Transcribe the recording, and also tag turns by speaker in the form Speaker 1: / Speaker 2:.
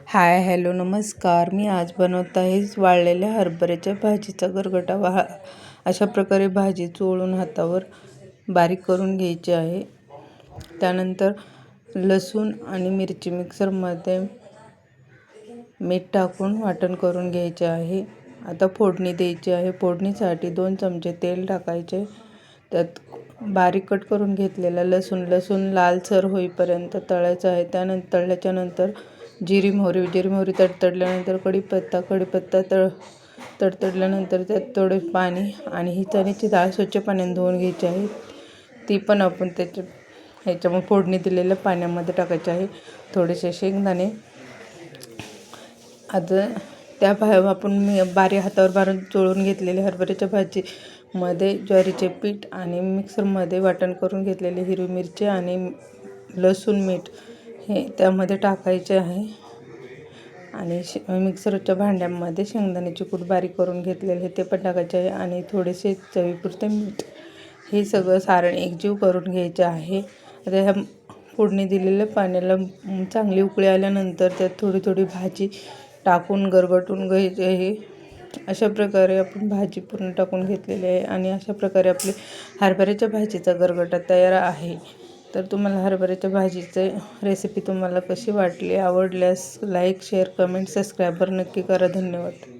Speaker 1: Hi hello नमस्कार. मी आज बनवत आहे वाळलेल्या हरभऱ्याच्या भाजीचा गरगटा. अशा प्रकारे भाजी चोळून हातावर बारीक करून घ्यायची आहे. त्यानंतर लसूण आणि मिरची मिक्सरमध्ये मीठ टाकून वाटण करून घ्यायचे आहे. आता फोडणी द्यायची आहे. फोडणीसाठी 2 चमचे तेल टाकायचे. त्यात बारीक कट करून घेतलेला लसूण लालसर होईपर्यंत तळायचं आहे. त्यानंतर तळल्याच्यानंतर जिरी मोहरी तडतडल्यानंतर कढीपत्ता तडतडल्यानंतर त्यात थोडे पाणी आणि ही चण्याची डाळ स्वच्छ पाण्याने धुवून घ्यायची आहे. ती पण आपण ह्याच्यामध्ये फोडणी दिलेल्या पाण्यामध्ये टाकायची आहे. थोडेसे शेंगदाणे. आता आपण बारीक हातावर बारीक चोळून घेतलेले हरभऱ्याच्या भाजीमध्ये ज्वारीचे पीठ आणि मिक्सरमध्ये वाटण करून घेतलेली हिरवी मिरची आणि लसूण मीठ हे त्यामध्ये टाकायचे आहे. आणि मिक्सरच्या भांड्यामध्ये शेंगदाण्याची कूट बारीक करून घेतलेले ते पण टाकायचे आहे आणि थोडेसे चवीपुरते मीठ. हे सगळं सारण एकजीव करून घ्यायचे आहे. आता ह्या फोडणी दिलेल्या पाण्याला चांगली उकळी आल्यानंतर त्यात थोडी भाजी टाकून गरगटून घ्यायची आहे. अशा प्रकारे आपण भाजी पूर्ण टाकून घेतलेली आहे आणि अशा प्रकारे आपली हरभऱ्याच्या भाजीचा गरगटा तयार आहे. तर तुम्हाला हरभऱ्याच्या भाजीची रेसिपी तुम्हाला कशी वाटली, आवडल्यास लाईक, शेअर, कमेंट, सबस्क्राईब नक्की करा. धन्यवाद.